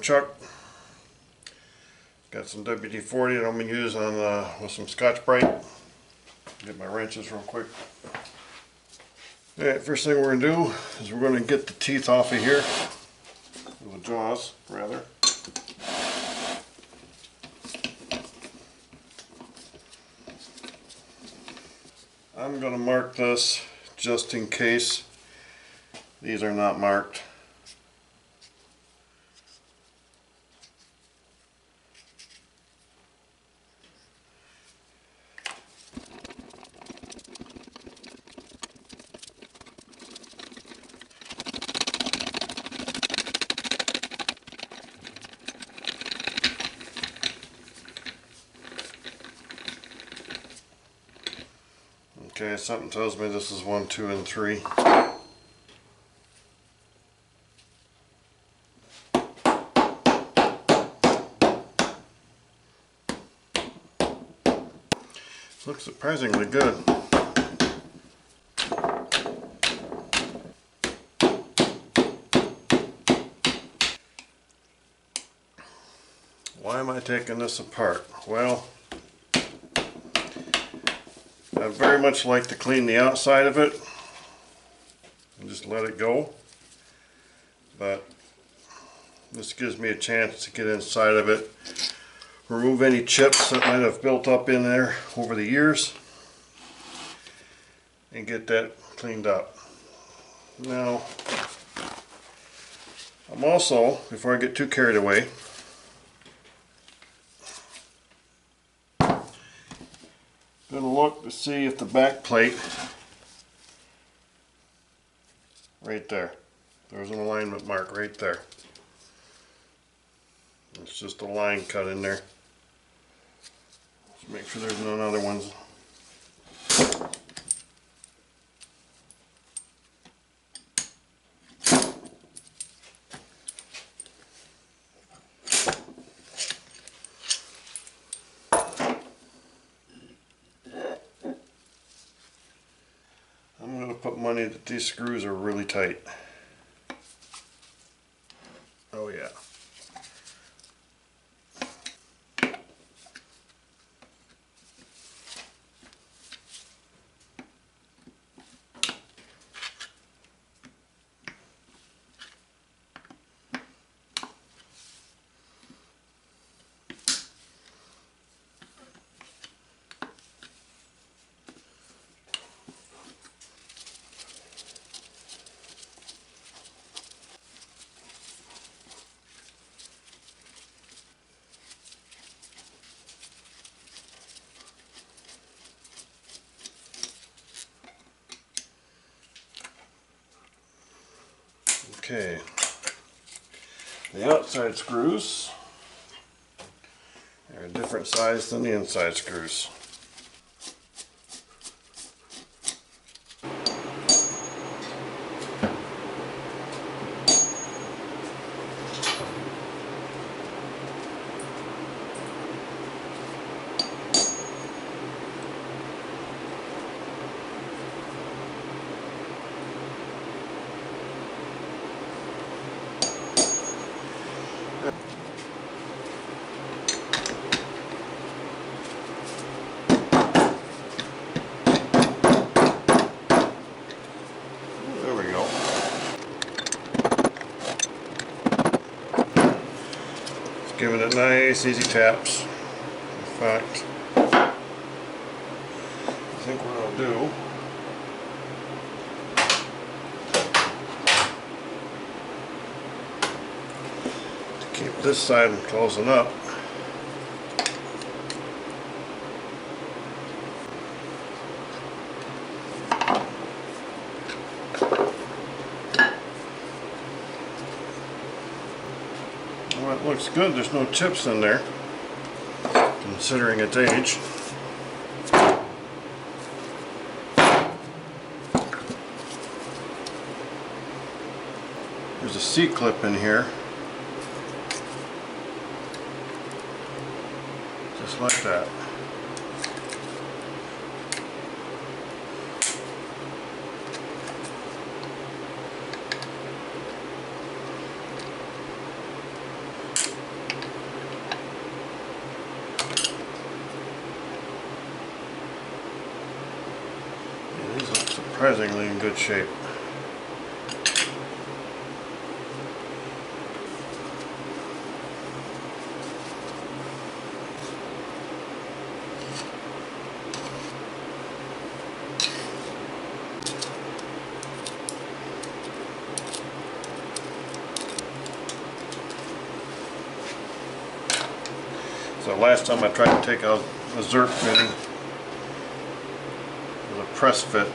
Chuck. Got some WD-40 that I'm going to use on with some Scotch-Brite. Get my wrenches real quick. Alright, first thing we're going to do is we're going to get the teeth off of here. The jaws, rather. I'm going to mark this just in case these are not marked. Okay, something tells me this is 1, 2, and 3. Looks surprisingly good. Why am I taking this apart? Well, I very much like to clean the outside of it and just let it go, but this gives me a chance to get inside of it, remove any chips that might have built up in there over the years, and get that cleaned up. Now, I'm also, before I get too carried away, going to look to see if the back plate, right there, there's an alignment mark right there. It's just a line cut in there. Just make sure there's no other ones. I'm going to put money that these screws are really tight. Oh yeah. Okay, the outside screws are a different size than the inside screws. Giving it nice, easy taps. In fact, I think what I'll do to keep this side from closing up, well, it looks good. There's no chips in there, considering its age. There's a C-clip in here, just like that. surprisingly in good shape. So last time I tried to take out a Zerk fitting, it was a press fit.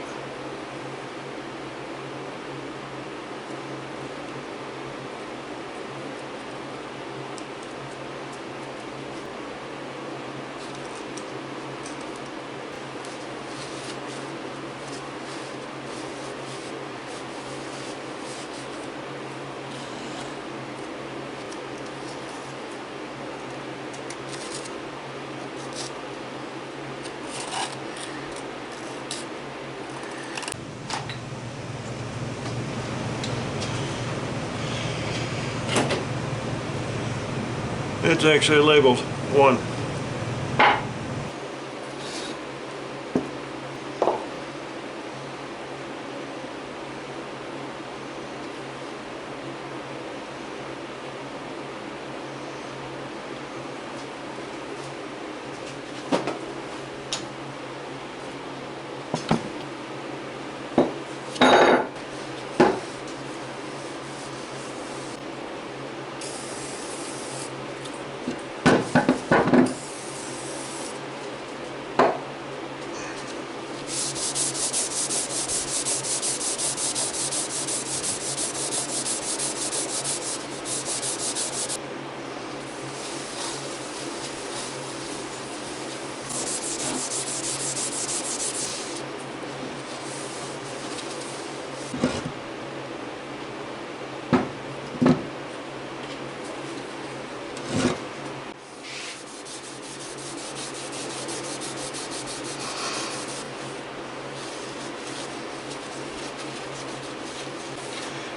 It's actually labeled 1.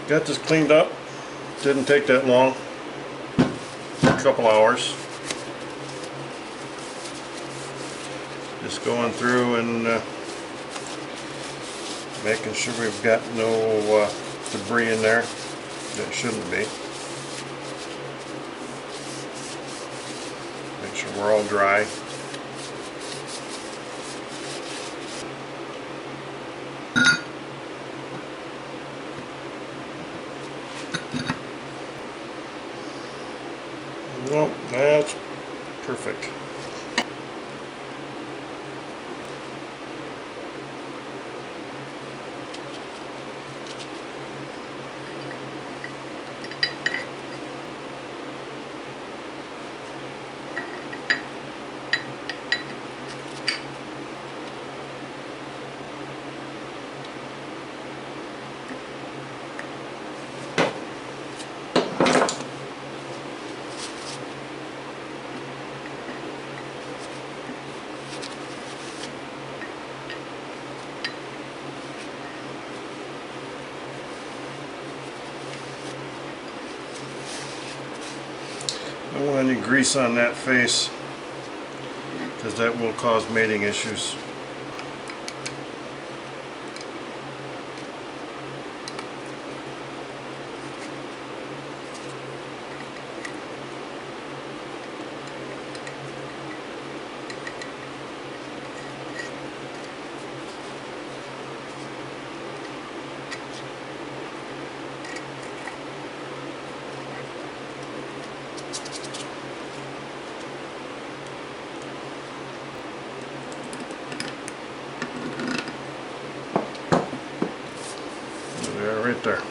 Got this cleaned up. Didn't take that long. A couple hours. Just going through and making sure we've got no debris in there that shouldn't be. Make sure we're all dry. Well, that's perfect. I don't want any grease on that face because that will cause mating issues. Right there.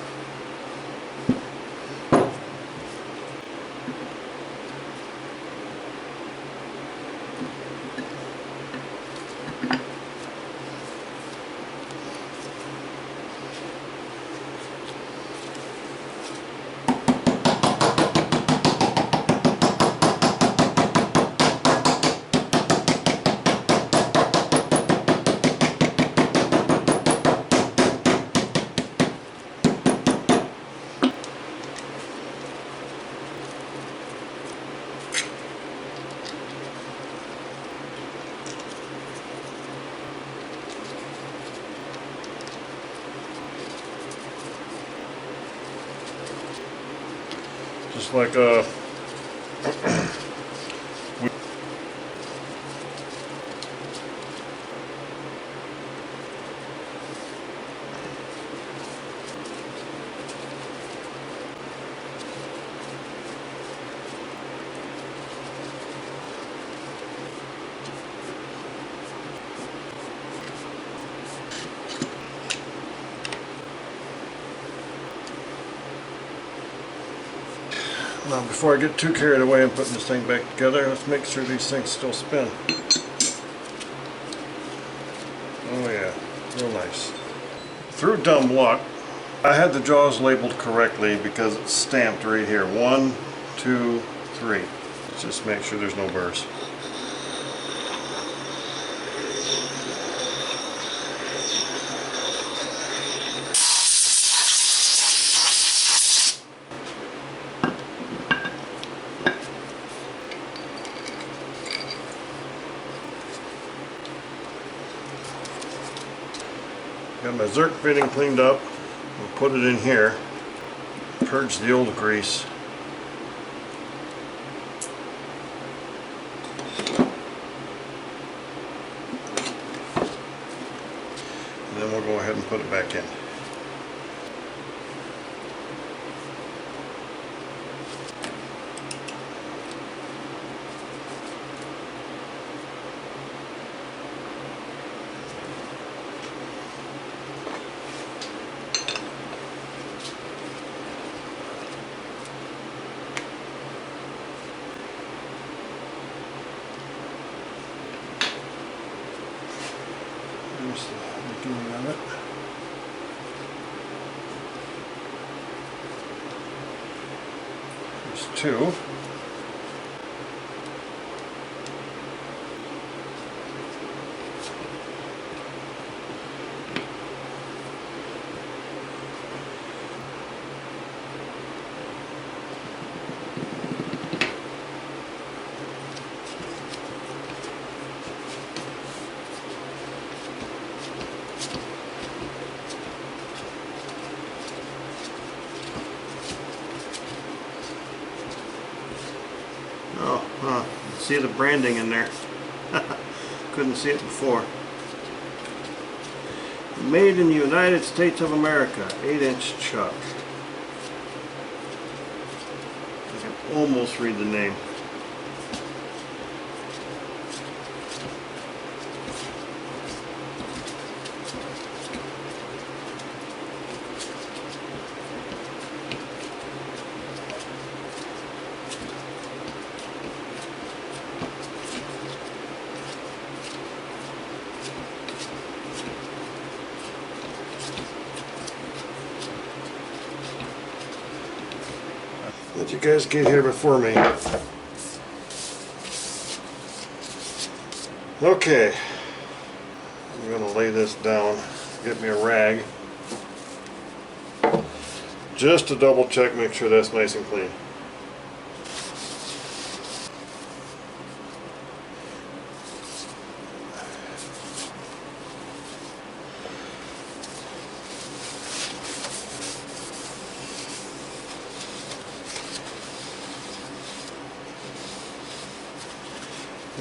looks like now, before I get too carried away and putting this thing back together, let's make sure these things still spin. Oh yeah, real nice. Through dumb luck, I had the jaws labeled correctly because it's stamped right here. 1, 2, 3. Let's just make sure there's no burrs. Got my Zerk fitting cleaned up. We'll put it in here. Purge the old grease. And then we'll go ahead and put it back in. There's the beginning of it. There's 2. See the branding in there. Couldn't see it before. Made in the United States of America, 8-inch Chuck. I can almost read the name. Let you guys get here before me. Okay, I'm going to lay this down, get me a rag, just to double check, make sure that's nice and clean.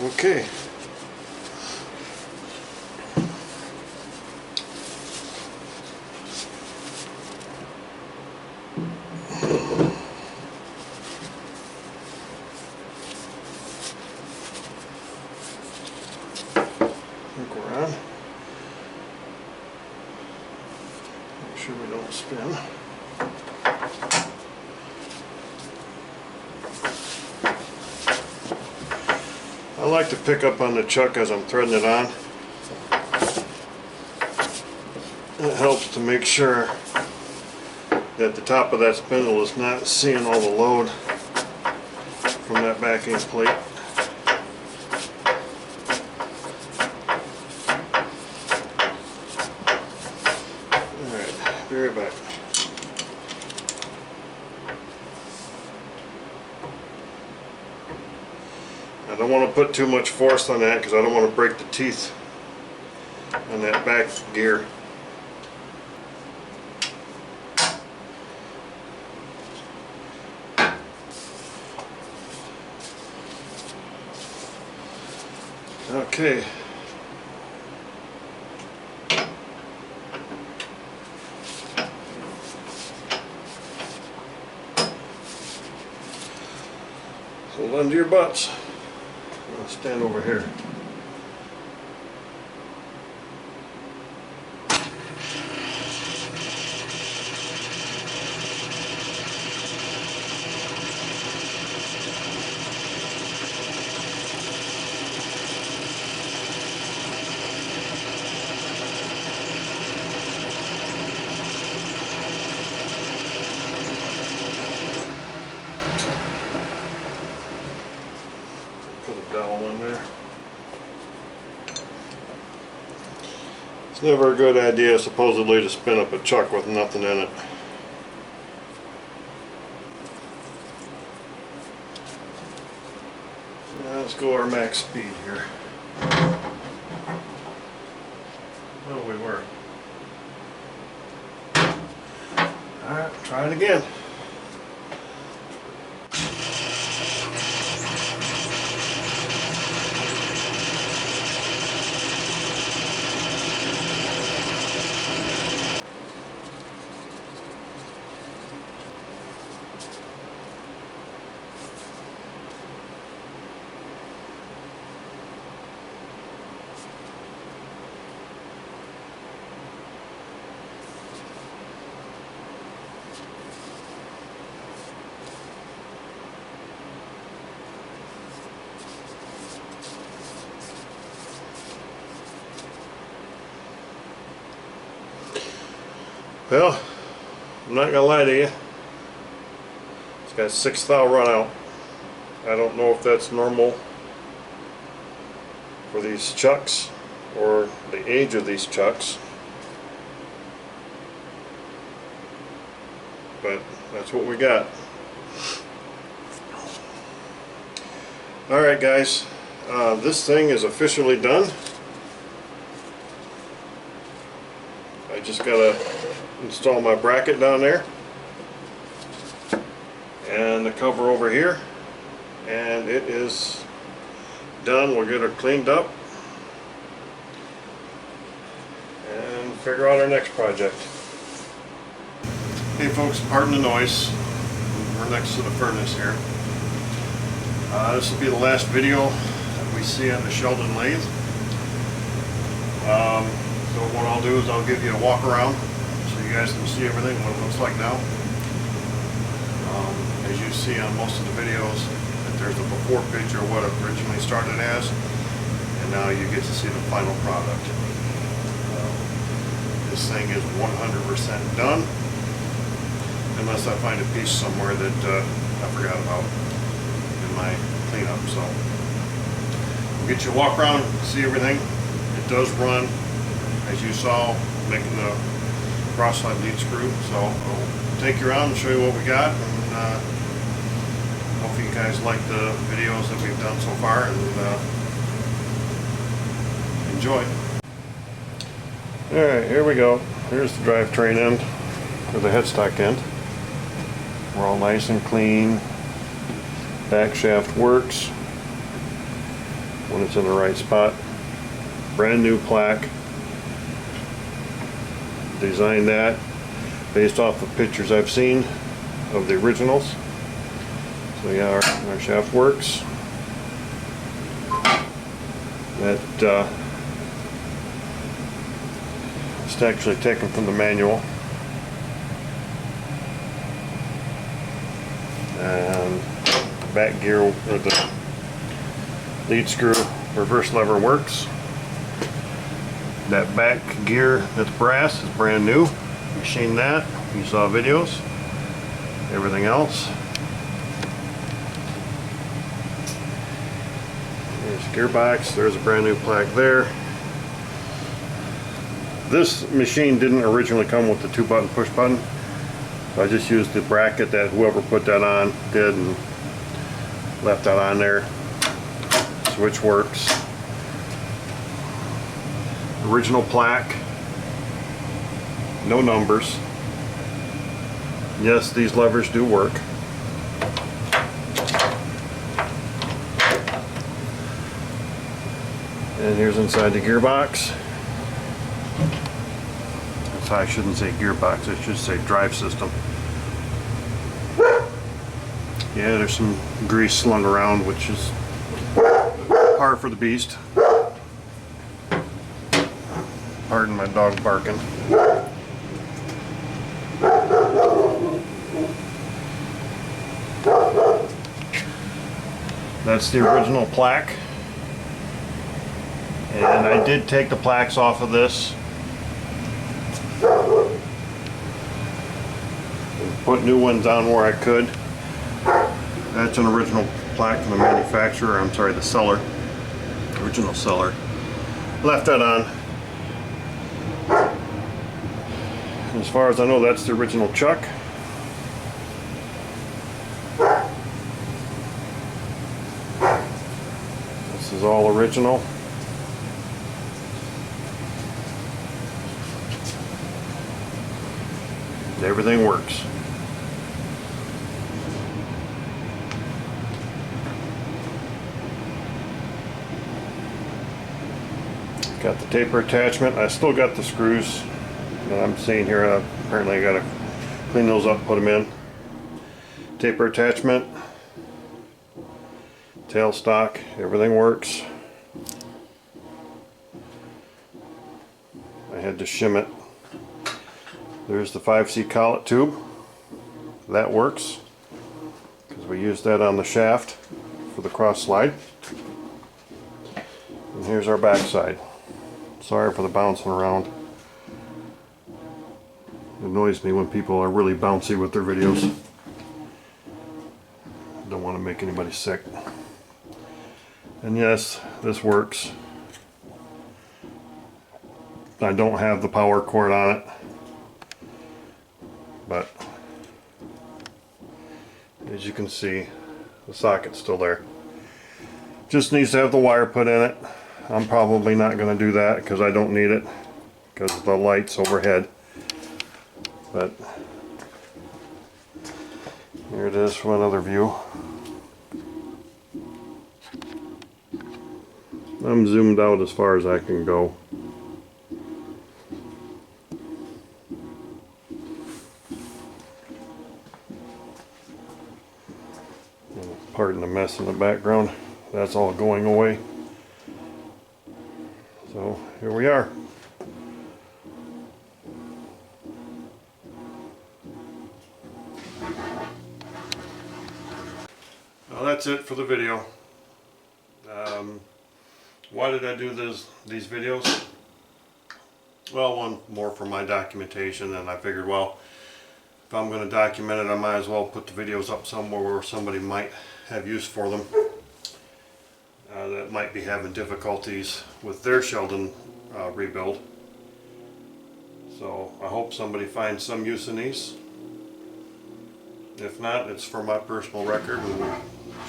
Okay. Look around. Make sure we don't spin. I like to pick up on the chuck as I'm threading it on. It helps to make sure that the top of that spindle is not seeing all the load from that backing plate. Alright, be right back. I don't want to put too much force on that because I don't want to break the teeth on that back gear. Okay. Hold on to your butts. I'll stand over here. Put a dowel in there. It's never a good idea, supposedly, to spin up a chuck with nothing in it. Now let's go our max speed here. Oh, we were. Alright, try it again. Well, I'm not gonna lie to you. It's got 6 thou run out. I don't know if that's normal for these chucks or the age of these chucks, but that's what we got. Alright guys, this thing is officially done. I just gotta install my bracket down there and the cover over here, and it is done. We'll get it cleaned up and figure out our next project. Hey folks, pardon the noise. We're next to the furnace here. This will be the last video that we see on the Sheldon lathe. So what I'll do is I'll give you a walk around so you guys can see everything, what it looks like now. As you see on most of the videos, that there's a before picture of what it originally started as, and now you get to see the final product. This thing is 100% done, unless I find a piece somewhere that I forgot about in my cleanup. So we'll get you a walk around, see everything. It does run, as you saw, making the cross-side lead screw. So I'll take you around and show you what we got, and hope you guys like the videos that we've done so far, and enjoy. Alright, here we go. Here's the drivetrain end, or the headstock end. We're all nice and clean. Back shaft works when it's in the right spot. Brand new plaque. Designed that based off of pictures I've seen of the originals. So yeah, our shaft works. That it's actually taken from the manual. And the back gear, or the lead screw reverse lever works. That back gear that's brass is brand new. Machined that. You saw videos. Everything else. There's gearbox. There's a brand new plaque there. This machine didn't originally come with the 2-button push button. So I just used the bracket that whoever put that on did and left that on there. Switch works. Original plaque. No numbers. Yes, these levers do work. And here's inside the gearbox. So I shouldn't say gearbox, I should say drive system. Yeah, there's some grease slung around, which is par for the beast. Pardon my dog barking. That's the original plaque. And I did take the plaques off of this. And put new ones on where I could. That's an original plaque from the manufacturer, I'm sorry, the seller. Original seller. Left that on. As far as I know, that's the original Chuck. This is all original. Everything works. Got the taper attachment. I still got the screws that I'm seeing here. Apparently I gotta clean those up, put them in. Taper attachment, tailstock, everything works. I had to shim it. There's the 5C collet tube. That works because we used that on the shaft for the cross slide. And here's our back side. Sorry for the bouncing around. It annoys me when people are really bouncy with their videos. Don't want to make anybody sick. And yes, this works. I don't have the power cord on it, but as you can see, the socket's still there. Just needs to have the wire put in it. I'm probably not going to do that because I don't need it because of the lights overhead. But here it is from another view. I'm zoomed out as far as I can go. Pardon the mess in the background. That's all going away. So here we are. Well, that's it for the video. Why did I do these videos? Well, one more for my documentation, and I figured, well, if I'm going to document it, I might as well put the videos up somewhere where somebody might have use for them that might be having difficulties with their Sheldon rebuild. So I hope somebody finds some use in these. If not, it's for my personal record and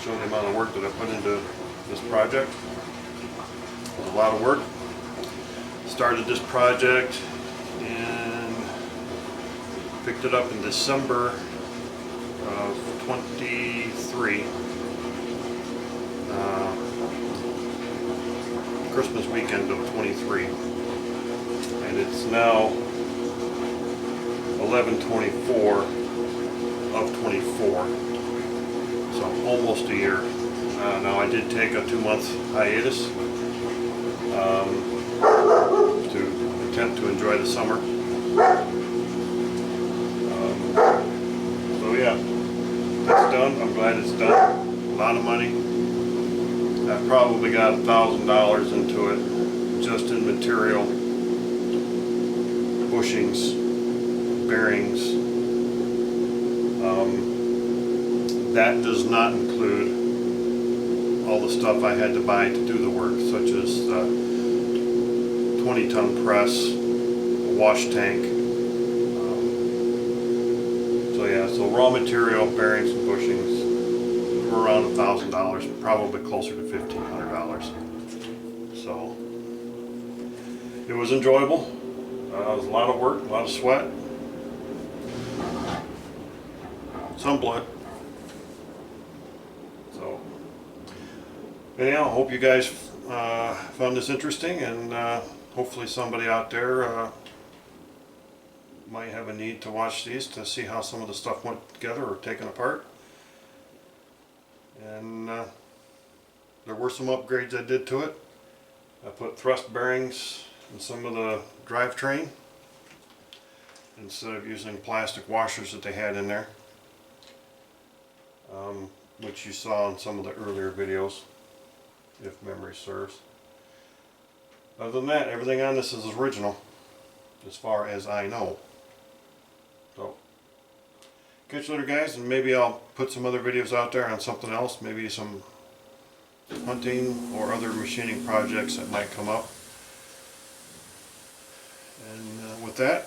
show the amount of work that I put into this project. It was a lot of work. Started this project and picked it up in December of 23. Christmas weekend of 23. And it's now 11/24 of 24. So almost a year. Now I did take a 2-month hiatus to attempt to enjoy the summer. So yeah, it's done. I'm glad it's done. A lot of money. I've probably got $1,000 into it just in material, bushings, bearings. That does not include all the stuff I had to buy to do the work, such as the 20-ton press, a wash tank. So yeah, so raw material, bearings and bushings were around $1,000, probably closer to $1,500. So it was enjoyable. It was a lot of work, a lot of sweat, some blood. So anyhow, I hope you guys found this interesting, and hopefully somebody out there might have a need to watch these to see how some of the stuff went together or taken apart. And there were some upgrades I did to it. I put thrust bearings in some of the drivetrain instead of using plastic washers that they had in there, which you saw in some of the earlier videos, if memory serves. Other than that, everything on this is original, as far as I know. So, catch you later, guys, and maybe I'll put some other videos out there on something else, maybe some hunting or other machining projects that might come up. And with that,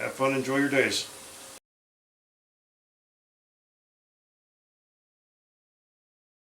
have fun, enjoy your days.